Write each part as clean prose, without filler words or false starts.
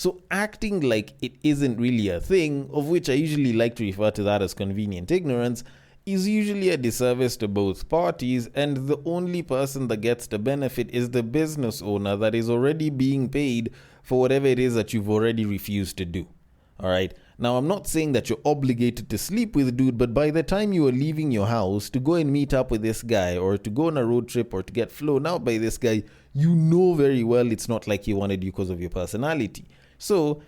So acting like it isn't really a thing, of which I usually like to refer to that as convenient ignorance, is usually a disservice to both parties, and the only person that gets the benefit is the business owner that is already being paid for whatever it is that you've already refused to do. Alright, now I'm not saying that you're obligated to sleep with a dude, but by the time you are leaving your house to go and meet up with this guy, or to go on a road trip, or to get flown out by this guy, you know very well it's not like he wanted you because of your personality. So,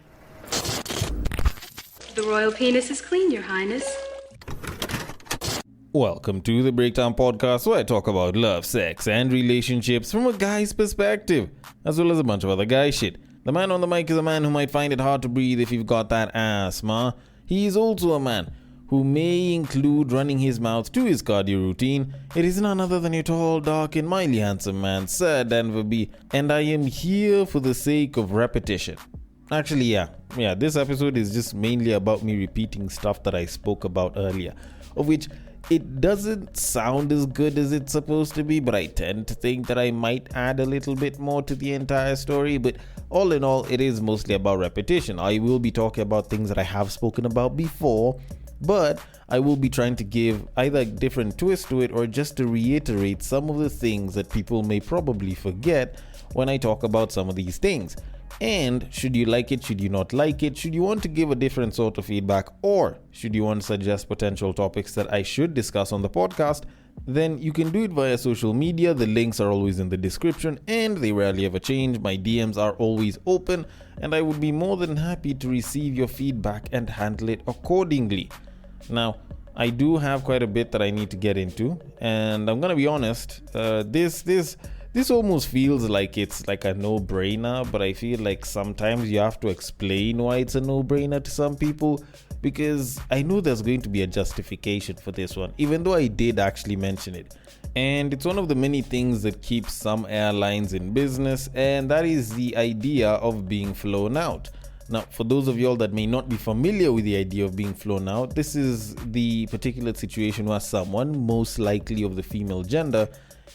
the royal penis is clean, Your Highness. Welcome to the Breakdown Podcast, where I talk about love, sex, and relationships from a guy's perspective, as well as a bunch of other guy shit. The man on the mic is a man who might find it hard to breathe if you've got that asthma. He is also a man who may include running his mouth to his cardio routine. It is none other than your tall, dark, and mildly handsome man, Sir Denver B. And I am here for the sake of repetition. Actually, yeah, this episode is just mainly about me repeating stuff that I spoke about earlier, of which it doesn't sound as good as it's supposed to be, but I tend to think that I might add a little bit more to the entire story. But all in all, it is mostly about repetition. I will be talking about things that I have spoken about before, but I will be trying to give either a different twist to it or just to reiterate some of the things that people may probably forget when I talk about some of these things. And should you like it, should you not like it, should you want to give a different sort of feedback, or should you want to suggest potential topics that I should discuss on the podcast, then you can do it via social media. The links are always in the description and they rarely ever change. My DMs are always open and I would be more than happy to receive your feedback and handle it accordingly. Now, I do have quite a bit that I need to get into, and I'm gonna be honest, this almost feels like it's like a no-brainer, but I feel like sometimes you have to explain why it's a no-brainer to some people, because I know there's going to be a justification for this one, even though I did actually mention it. And it's one of the many things that keeps some airlines in business, and that is the idea of being flown out. Now, for those of y'all that may not be familiar with the idea of being flown out, this is the particular situation where someone, most likely of the female gender,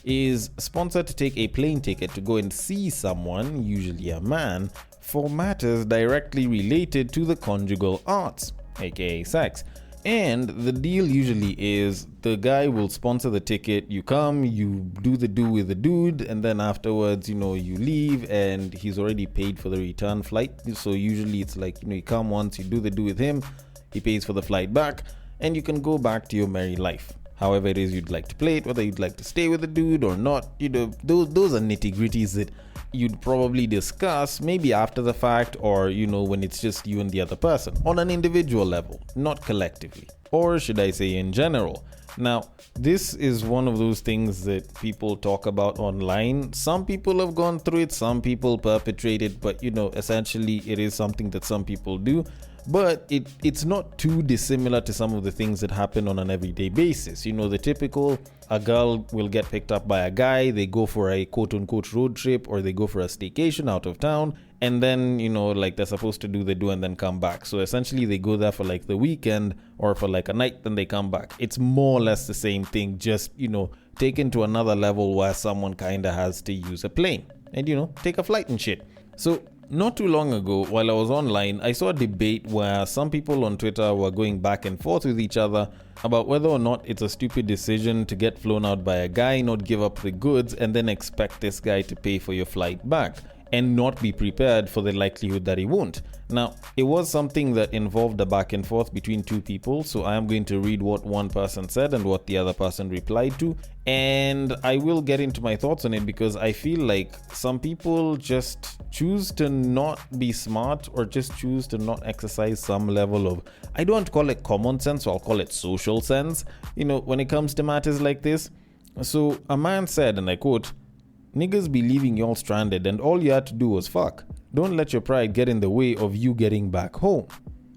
is sponsored to take a plane ticket to go and see someone, usually a man, for matters directly related to the conjugal arts, aka sex. And the deal usually is the guy will sponsor the ticket, you come, you do the do with the dude, and then afterwards, you leave and he's already paid for the return flight. So usually it's like, you come once, you do the do with him, he pays for the flight back, and you can go back to your merry life. However it is you'd like to play it, whether you'd like to stay with the dude or not, those are nitty-gritties that you'd probably discuss maybe after the fact, or when it's just you and the other person on an individual level, not collectively, or should I say in general. Now, this is one of those things that people talk about online. Some people have gone through it, some people perpetrate it, but essentially it is something that some people do. But it's not too dissimilar to some of the things that happen on an everyday basis. The typical, a girl will get picked up by a guy, they go for a quote-unquote road trip, or they go for a staycation out of town, and then, they're supposed to do the do and then come back. So essentially they go there for the weekend or for a night, then they come back. It's more or less the same thing, just, taken to another level where someone kind of has to use a plane and, take a flight and shit. So not too long ago, while I was online, I saw a debate where some people on Twitter were going back and forth with each other about whether or not it's a stupid decision to get flown out by a guy, not give up the goods, and then expect this guy to pay for your flight back, and not be prepared for the likelihood that he won't. Now, it was something that involved a back and forth between two people, so I am going to read what one person said and what the other person replied to, and I will get into my thoughts on it, because I feel like some people just choose to not be smart, or just choose to not exercise some level of, I don't want to call it common sense, so I'll call it social sense, when it comes to matters like this. So a man said, and I quote, "Niggas be leaving y'all stranded and all you had to do was fuck. Don't let your pride get in the way of you getting back home."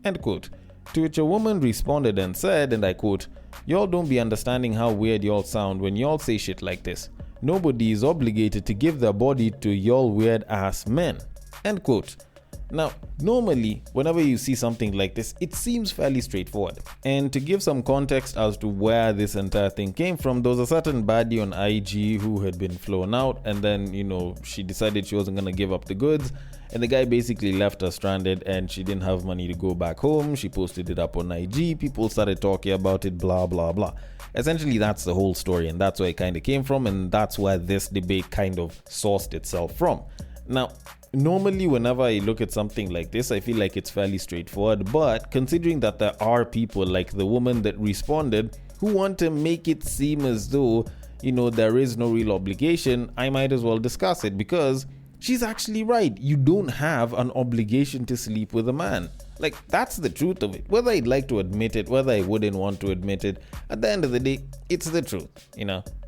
End quote. To which a woman responded and said, and I quote, "Y'all don't be understanding how weird y'all sound when y'all say shit like this. Nobody is obligated to give their body to y'all weird ass men." End quote. Now, normally, whenever you see something like this, it seems fairly straightforward. And to give some context as to where this entire thing came from, there was a certain baddie on IG who had been flown out, and then, she decided she wasn't going to give up the goods. And the guy basically left her stranded, and she didn't have money to go back home. She posted it up on IG. People started talking about it, blah, blah, blah. Essentially, that's the whole story, and that's where it kind of came from, and that's where this debate kind of sourced itself from. Now, normally, whenever I look at something like this, I feel like it's fairly straightforward, but considering that there are people like the woman that responded who want to make it seem as though, there is no real obligation, I might as well discuss it, because she's actually right. You don't have an obligation to sleep with a man. Like, that's the truth of it. Whether I'd like to admit it, whether I wouldn't want to admit it, at the end of the day, it's the truth,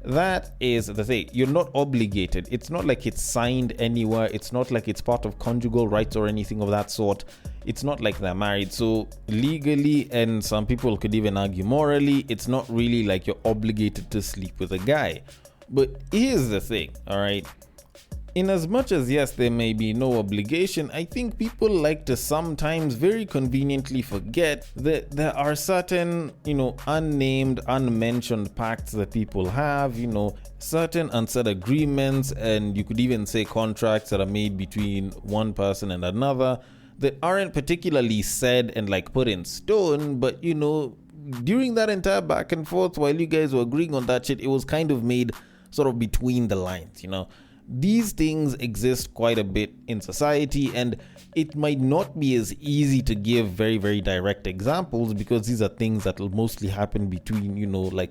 That is the thing. You're not obligated. It's not like it's signed anywhere. It's not like it's part of conjugal rights or anything of that sort. It's not like they're married. So legally, and some people could even argue morally, it's not really like you're obligated to sleep with a guy. But here's the thing, all right? In as much as, yes, there may be no obligation, I think people like to sometimes very conveniently forget that there are certain, unnamed, unmentioned pacts that people have, certain unsaid agreements, and you could even say contracts that are made between one person and another that aren't particularly said and put in stone, but, during that entire back and forth while you guys were agreeing on that shit, it was kind of made sort of between the lines, These things exist quite a bit in society, and it might not be as easy to give very, very direct examples because these are things that will mostly happen between,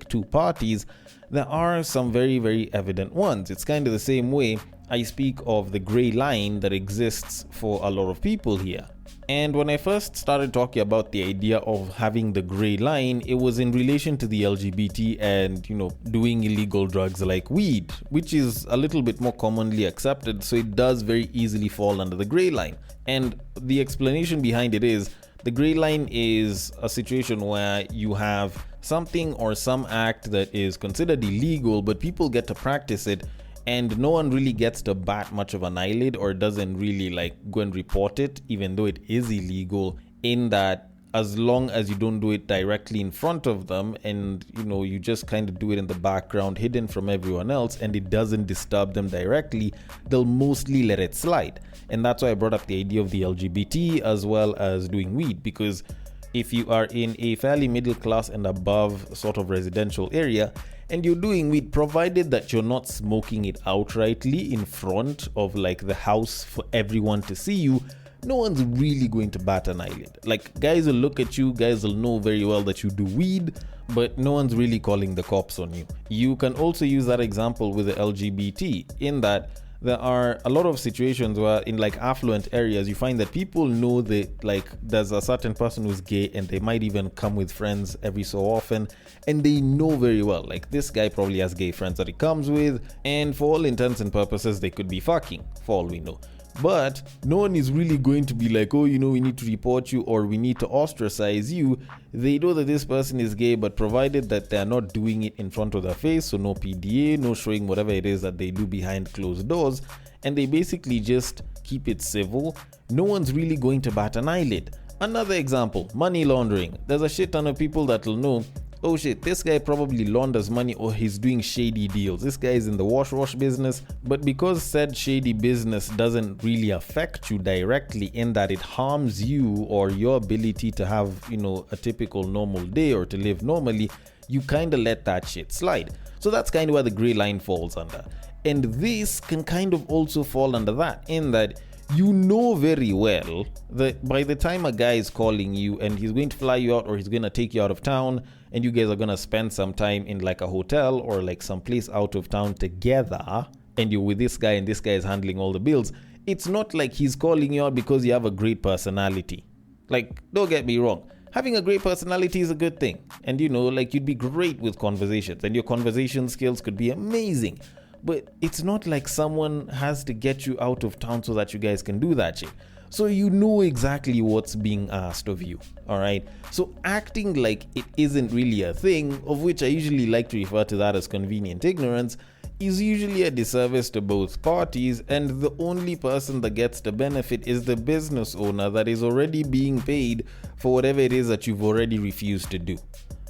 two parties. There are some very, very evident ones. It's kind of the same way I speak of the gray line that exists for a lot of people here. And when I first started talking about the idea of having the gray line, it was in relation to the LGBT and, doing illegal drugs like weed, which is a little bit more commonly accepted, so it does very easily fall under the gray line. And the explanation behind it is, the gray line is a situation where you have something or some act that is considered illegal, but people get to practice it, and no one really gets to bat much of an eyelid or doesn't really go and report it, even though it is illegal, in that as long as you don't do it directly in front of them and you just kind of do it in the background hidden from everyone else and it doesn't disturb them directly, they'll mostly let it slide. And that's why I brought up the idea of the LGBT as well as doing weed, because if you are in a fairly middle class and above sort of residential area and you're doing weed, provided that you're not smoking it outrightly in front of the house for everyone to see you, no one's really going to bat an eyelid. Guys will look at you, guys will know very well that you do weed, but no one's really calling the cops on you. You can also use that example with the LGBT, in that there are a lot of situations where in affluent areas you find that people know that there's a certain person who's gay and they might even come with friends every so often, and they know very well this guy probably has gay friends that he comes with, and for all intents and purposes they could be fucking, for all we know. But no one is really going to be we need to report you or we need to ostracize you. They know that this person is gay, but provided that they're not doing it in front of their face, so no PDA, no showing whatever it is that they do behind closed doors, and they basically just keep it civil, no one's really going to bat an eyelid. Another example, money laundering. There's a shit ton of people that will know, oh shit, this guy probably launders money or he's doing shady deals. This guy is in the wash business, but because said shady business doesn't really affect you directly in that it harms you or your ability to have, a typical normal day or to live normally, you kind of let that shit slide. So that's kind of where the gray line falls under. And this can kind of also fall under that, in that you know very well that by the time a guy is calling you and he's going to fly you out or he's going to take you out of town and you guys are going to spend some time in a hotel or some place out of town together and you're with this guy and this guy is handling all the bills, it's not like he's calling you out because you have a great personality. Don't get me wrong. Having a great personality is a good thing. And you'd be great with conversations and your conversation skills could be amazing. But it's not like someone has to get you out of town so that you guys can do that shit. So you know exactly what's being asked of you, all right? So acting like it isn't really a thing, of which I usually like to refer to that as convenient ignorance, is usually a disservice to both parties, and the only person that gets the benefit is the business owner that is already being paid for whatever it is that you've already refused to do.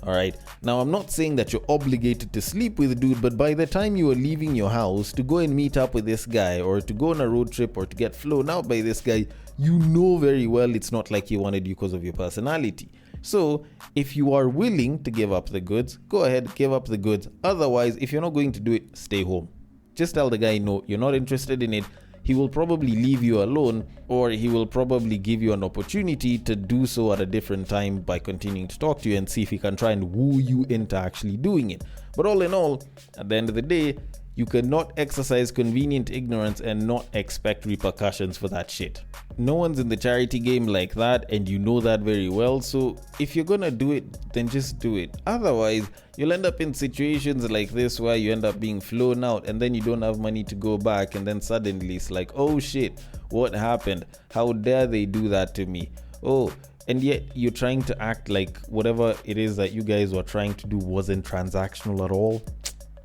Alright, now I'm not saying that you're obligated to sleep with a dude, but by the time you are leaving your house to go and meet up with this guy, or to go on a road trip, or to get flown out by this guy, you know very well it's not like he wanted you because of your personality. So if you are willing to give up the goods, go ahead, give up the goods. Otherwise, if you're not going to do it, stay home. Just tell the guy no, you're not interested in it. He will probably leave you alone, or he will probably give you an opportunity to do so at a different time by continuing to talk to you and see if he can try and woo you into actually doing it. But all in all, at the end of the day, you cannot exercise convenient ignorance and not expect repercussions for that shit. No one's in the charity game like that, and you know that very well. So if you're gonna do it, then just do it. Otherwise, you'll end up in situations like this where you end up being flown out and then you don't have money to go back, and then suddenly it's like, oh shit, what happened? How dare they do that to me? Oh, and yet you're trying to act like whatever it is that you guys were trying to do wasn't transactional at all.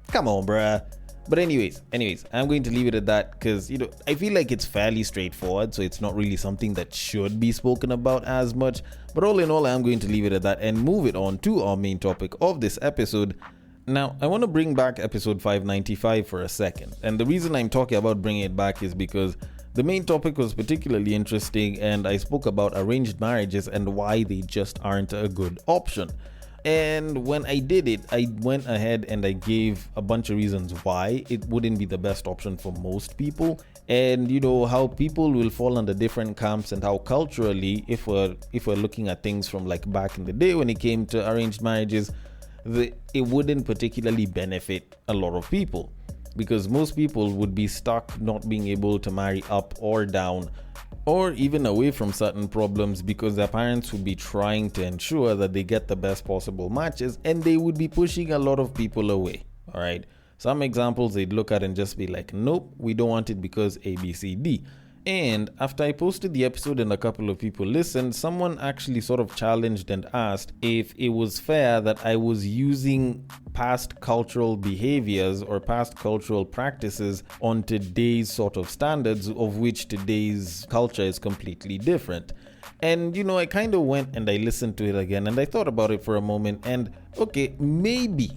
Come on, bruh. But anyways, I'm going to leave it at that because, I feel like it's fairly straightforward, so it's not really something that should be spoken about as much. But all in all, I'm going to leave it at that and move it on to our main topic of this episode. Now, I want to bring back episode 595 for a second. And the reason I'm talking about bringing it back is because the main topic was particularly interesting, and I spoke about arranged marriages and why they just aren't a good option. And when I did it, I went ahead and I gave a bunch of reasons why it wouldn't be the best option for most people, and how people will fall under different camps, and how culturally, if we're looking at things from like back in the day when it came to arranged marriages, it wouldn't particularly benefit a lot of people, because most people would be stuck not being able to marry up or down, or even away from certain problems, because their parents would be trying to ensure that they get the best possible matches, and they would be pushing a lot of people away. All right, some examples they'd look at and just be like, nope, we don't want it because A, B, C, D. And after I posted the episode and a couple of people listened, someone actually sort of challenged and asked if it was fair that I was using past cultural behaviors or past cultural practices on today's sort of standards, of which today's culture is completely different. And I kind of went and I listened to it again, and I thought about it for a moment, and okay, maybe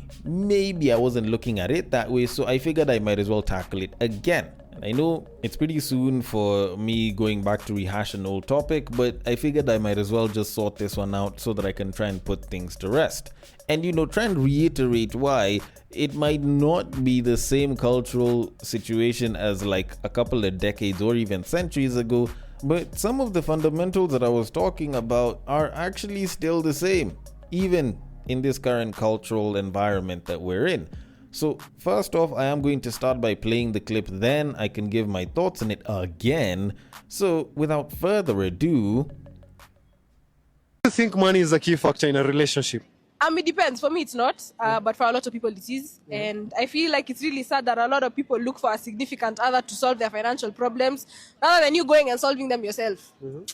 I wasn't looking at it that way, so I figured I might as well tackle it again. I know it's pretty soon for me going back to rehash an old topic, but I figured I might as well just sort this one out so that I can try and put things to rest. And try and reiterate why it might not be the same cultural situation as like a couple of decades or even centuries ago, but some of the fundamentals that I was talking about are actually still the same, even in this current cultural environment that we're in. So first off, I am going to start by playing the clip, then I can give my thoughts on it again. So without further ado, do you think money is a key factor in a relationship? It depends. For me, it's not, but for a lot of people, it is. And I feel like it's really sad that a lot of people look for a significant other to solve their financial problems, rather than you going and solving them yourself.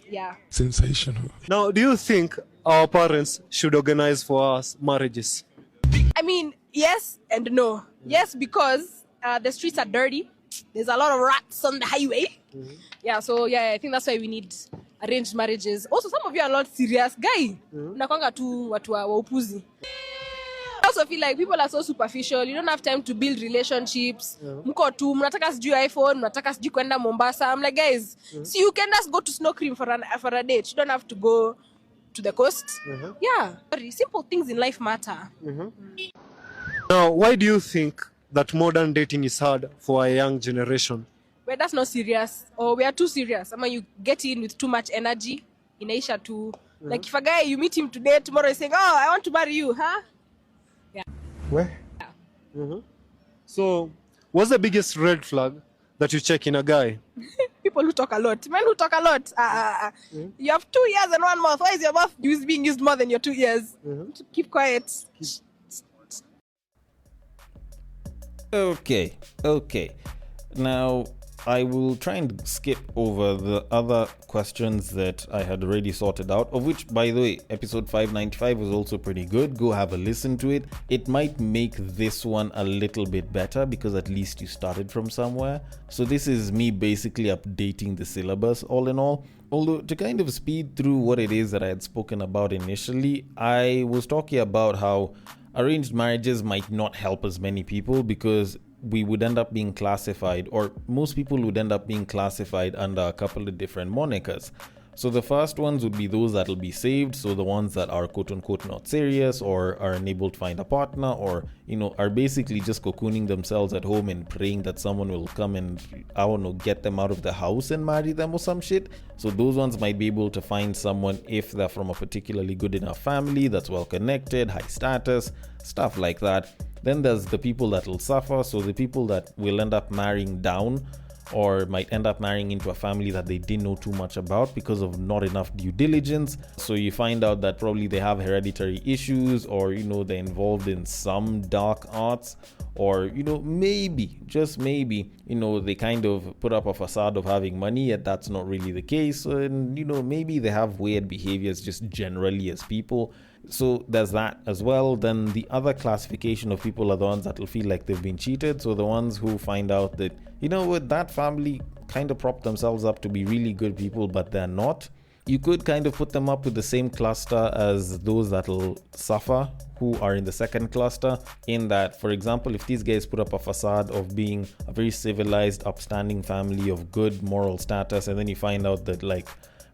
Yeah. Sensational. Now, do you think our parents should organize for us marriages? I mean, yes and no. Yes, because the streets are dirty. There's a lot of rats on the highway. Yeah, so I think that's why we need arranged marriages. Also, some of you are not serious. Guy, unakwanga tu watu wa upuzi. I also feel like people are so superficial. You don't have time to build relationships. Mko tu, mnataka sijui iPhone, mnataka sijui kwenda Mombasa. I'm like, guys, see, you can just go to Snow Cream for a date. You don't have to go to the coast. Yeah, very simple things in life matter. Now, why do you think that modern dating is hard for a young generation? Well, that's not serious, or we are too serious. I mean, you get in with too much energy, inaisha too. Like if a guy, you meet him today, tomorrow he's saying, oh, I want to marry you, huh? Yeah. Where? Yeah. So, what's the biggest red flag that you check in a guy? People who talk a lot. Men who talk a lot. You have 2 years and 1 month. Why is your mouth being used more than your 2 years? Keep quiet. Okay. Now, I will try and skip over the other questions that I had already sorted out, of which, by the way, episode 595 was also pretty good. Go have a listen to it. It might make this one a little bit better because at least you started from somewhere. So this is me basically updating the syllabus all in all. Although, to kind of speed through what it is that I had spoken about initially, I was talking about how arranged marriages might not help as many people because we would end up being classified, or most people would end up being classified under a couple of different monikers. So the first ones would be those that will be saved, so the ones that are quote unquote not serious or are unable to find a partner, or are basically just cocooning themselves at home and praying that someone will come and get them out of the house and marry them or some shit. So those ones might be able to find someone if they're from a particularly good enough family that's well connected, high status, stuff like that. Then there's the people that will suffer, so the people that will end up marrying down or might end up marrying into a family that they didn't know too much about because of not enough due diligence. So you find out that probably they have hereditary issues, or they're involved in some dark arts, or maybe, just maybe, they kind of put up a facade of having money, yet that's not really the case. And maybe they have weird behaviors just generally as people. So there's that as well. Then the other classification of people are the ones that will feel like they've been cheated. So the ones who find out that, that family kind of propped themselves up to be really good people, but they're not. You could kind of put them up with the same cluster as those that'll suffer, who are in the second cluster, in that, for example, if these guys put up a facade of being a very civilized, upstanding family of good moral status, and then you find out that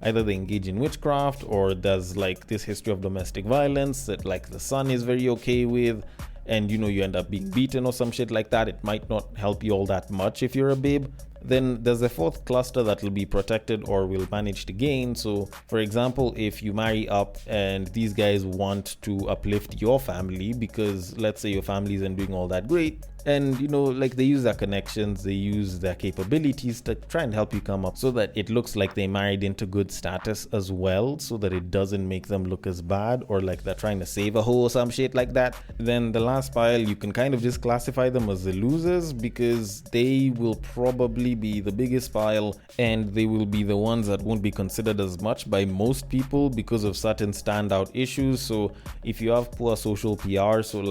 either they engage in witchcraft, or there's this history of domestic violence that the son is very okay with, and you end up being beaten or some shit like that, it might not help you all that much if you're a babe. Then there's a fourth cluster that will be protected or will manage to gain. So for example, if you marry up and these guys want to uplift your family, because let's say your family isn't doing all that great, and they use their connections, they use their capabilities to try and help you come up so that it looks like they married into good status as well, so that it doesn't make them look as bad or like they're trying to save a hoe or some shit like that. Then the last pile, you can kind of just classify them as the losers, because they will probably be the biggest pile, and they will be the ones that won't be considered as much by most people because of certain standout issues. So if you have poor social PR, so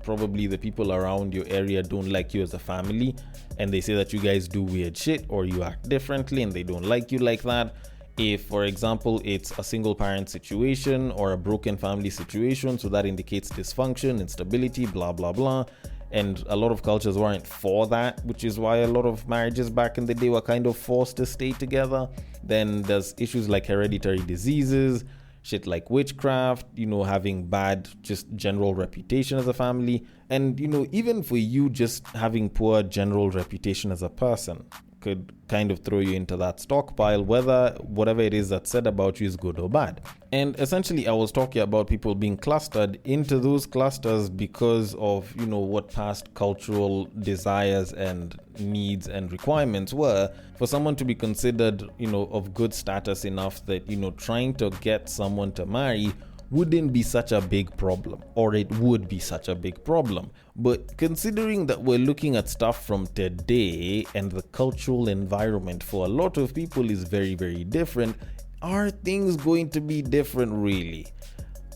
probably the people around your area don't like you as a family, and they say that you guys do weird shit or you act differently, and they don't like you like that. If, for example, it's a single parent situation or a broken family situation, so that indicates dysfunction, instability, blah blah blah. And a lot of cultures weren't for that, which is why a lot of marriages back in the day were kind of forced to stay together. Then there's issues like hereditary diseases, shit like witchcraft, having bad just general reputation as a family, and even for you, just having poor general reputation as a person could kind of throw you into that stockpile, whether whatever it is that's said about you is good or bad. And essentially I was talking about people being clustered into those clusters because of what past cultural desires and needs and requirements were for someone to be considered of good status enough that trying to get someone to marry wouldn't be such a big problem, or it would be such a big problem. But considering that we're looking at stuff from today, and the cultural environment for a lot of people is very, very different, are things going to be different really?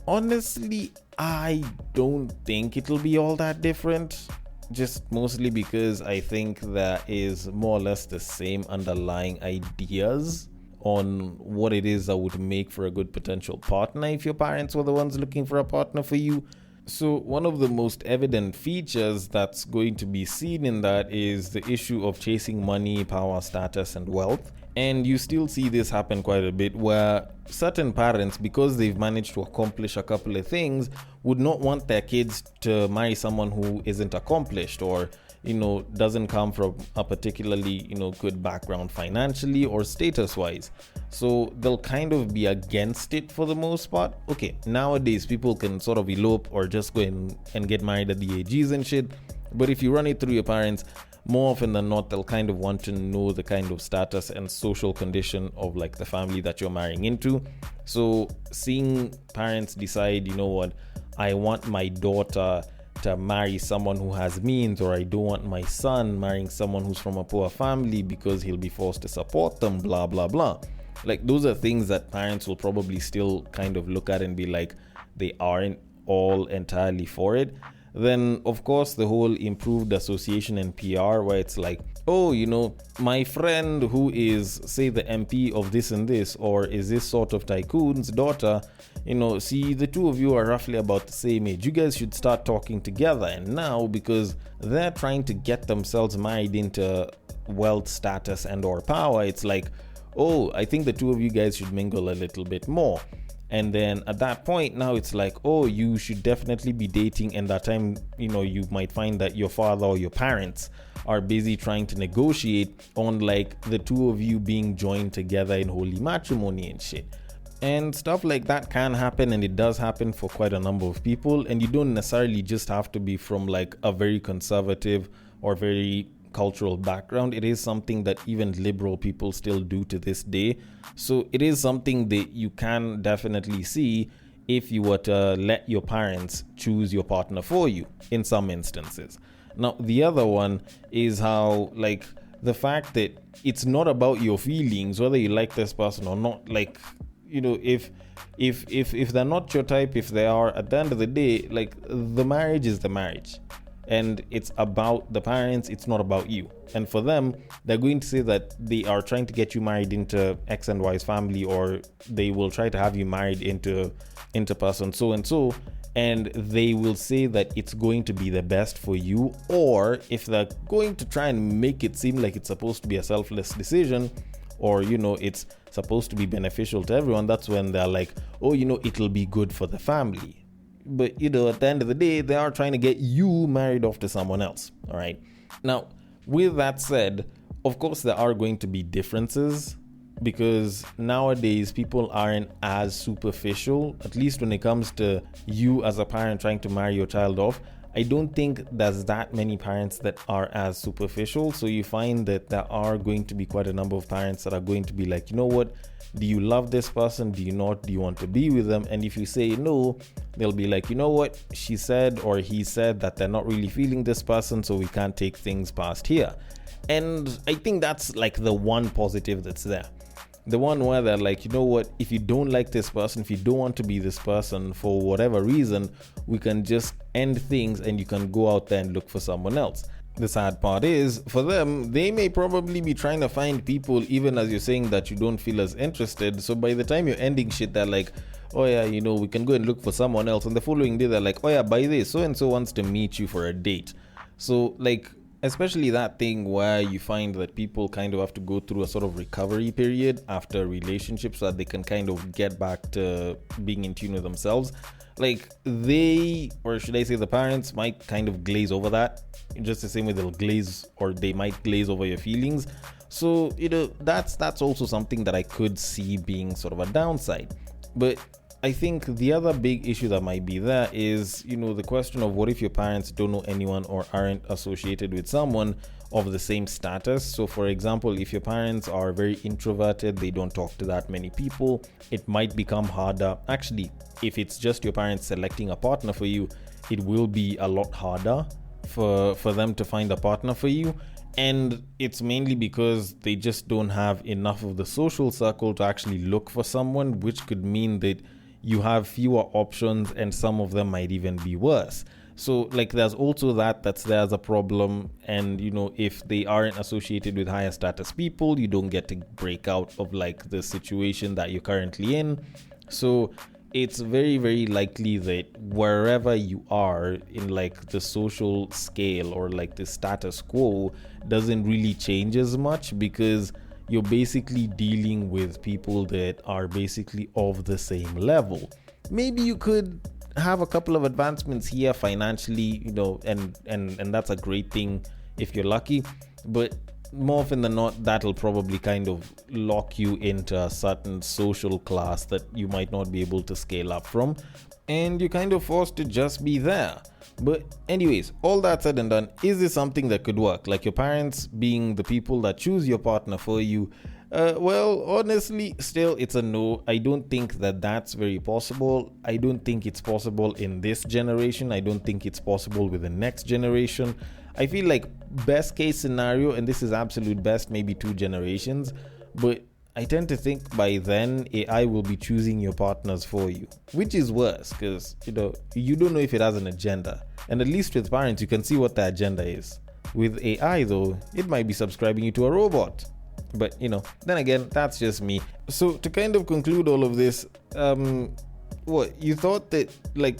Honestly, I don't think it'll be all that different. Just mostly because I think there is more or less the same underlying ideas on what it is that would make for a good potential partner if your parents were the ones looking for a partner for you. So one of the most evident features that's going to be seen in that is the issue of chasing money, power, status, and wealth. And you still see this happen quite a bit, where certain parents, because they've managed to accomplish a couple of things, would not want their kids to marry someone who isn't accomplished, or doesn't come from a particularly good background financially or status wise. So they'll kind of be against it for the most part. Okay, nowadays people can sort of elope or just go in and get married at the AGs and shit, but if you run it through your parents, more often than not they'll kind of want to know the kind of status and social condition of the family that you're marrying into. So seeing parents decide, I want my daughter to marry someone who has means, or I don't want my son marrying someone who's from a poor family because he'll be forced to support them, blah blah blah. Like, those are things that parents will probably still kind of look at and be like, they aren't all entirely for it. Then of course the whole improved association and PR, where it's like, oh, my friend who is, say, the MP of this and this, or is this sort of tycoon's daughter, see, the two of you are roughly about the same age, you guys should start talking together. And now, because they're trying to get themselves married into wealth, status, and or power, it's like, oh, I think the two of you guys should mingle a little bit more. And then at that point, now it's like, oh, you should definitely be dating. And that time, you might find that your father or your parents are busy trying to negotiate on like the two of you being joined together in holy matrimony and shit. And stuff like that can happen, and it does happen for quite a number of people. And you don't necessarily just have to be from like a very conservative or very cultural background. It is something that even liberal people still do to this day. So it is something that you can definitely see if you were to let your parents choose your partner for you in some instances. Now, the other one is how, like, the fact that it's not about your feelings, whether you like this person or not. Like, if they're not your type, if they are, at the end of the day, like, the marriage is the marriage. And it's about the parents, it's not about you. And for them, they're going to say that they are trying to get you married into X and Y's family, or they will try to have you married into person so and so, and they will say that it's going to be the best for you. Or if they're going to try and make it seem like it's supposed to be a selfless decision, or it's supposed to be beneficial to everyone, that's when they're like, oh, it'll be good for the family. But at the end of the day, they are trying to get you married off to someone else. All right. Now, with that said, of course, there are going to be differences, because nowadays people aren't as superficial, at least when it comes to you as a parent trying to marry your child off. I don't think there's that many parents that are as superficial. So you find that there are going to be quite a number of parents that are going to be like, you know what? Do you love this person? Do you not? Do you want to be with them? And if you say no, they'll be like, you know what? She said or he said that they're not really feeling this person, so we can't take things past here. And I think that's like the one positive that's there. The one where they're like, you know what, if you don't like this person, if you don't want to be this person for whatever reason, we can just end things and you can go out there and look for someone else. The sad part is, for them, they may probably be trying to find people even as you're saying that you don't feel as interested. So by the time you're ending shit, they're like, oh yeah, we can go and look for someone else. And the following day, they're like, oh yeah, by this, so-and-so wants to meet you for a date. So like, especially that thing where you find that people kind of have to go through a sort of recovery period after relationships so that they can kind of get back to being in tune with themselves. Like, they, or should I say the parents, might kind of glaze over that, just the same way they'll glaze, or they might glaze over your feelings. So, that's also something that I could see being sort of a downside. But I think the other big issue that might be there is, the question of what if your parents don't know anyone or aren't associated with someone of the same status. So for example, if your parents are very introverted, they don't talk to that many people, it might become harder. Actually, if it's just your parents selecting a partner for you, it will be a lot harder for them to find a partner for you. And it's mainly because they just don't have enough of the social circle to actually look for someone, which could mean that you have fewer options and some of them might even be worse. So like, there's also that's there as a problem. And if they aren't associated with higher status people, you don't get to break out of like the situation that you're currently in. So it's very, very likely that wherever you are in like the social scale or like the status quo doesn't really change as much, because you're basically dealing with people that are basically of the same level. Maybe you could have a couple of advancements here financially, and that's a great thing if you're lucky. But more often than not, that'll probably kind of lock you into a certain social class that you might not be able to scale up from, and you're kind of forced to just be there. But anyways, all that said and done, is this something that could work? Like, your parents being the people that choose your partner for you, Well, honestly, still, it's a no. I don't think that that's very possible. I don't think it's possible in this generation. I don't think it's possible with the next generation. I feel like best case scenario, and this is absolute best, maybe 2 generations, but I tend to think by then AI will be choosing your partners for you, which is worse because, you don't know if it has an agenda. And at least with parents, you can see what the agenda is. With AI, though, it might be subscribing you to a robot. But, then again, that's just me. So to kind of conclude all of this, what, you thought that,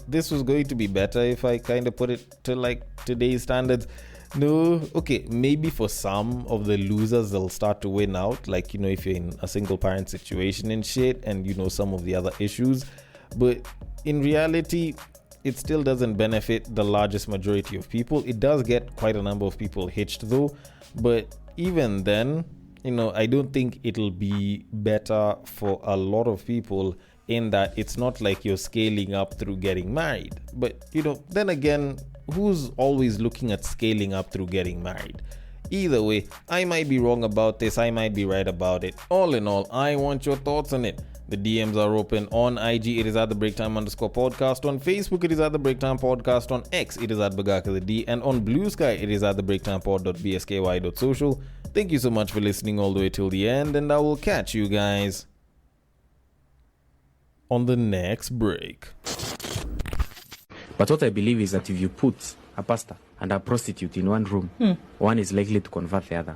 this was going to be better if I kind of put it to, today's standards? No, okay, maybe for some of the losers, they'll start to win out, if you're in a single parent situation and shit, and some of the other issues. But in reality, it still doesn't benefit the largest majority of people. It does get quite a number of people hitched though, but even then, I don't think it'll be better for a lot of people, in that it's not like you're scaling up through getting married. But, then again, who's always looking at scaling up through getting married? Either way, I might be wrong about this, I might be right about it. All in all, I want your thoughts on it. The DMs are open. On IG, it is at the breaktime_podcast. On Facebook, it is at the breaktime podcast. On X, it is at Bagaka the D. And on Bluesky, it is at the breaktimepod.bsky.social. Thank you so much for listening all the way till the end, and I will catch you guys on the next break. But what I believe is that if you put a pastor and a prostitute in one room, one is likely to convert the other.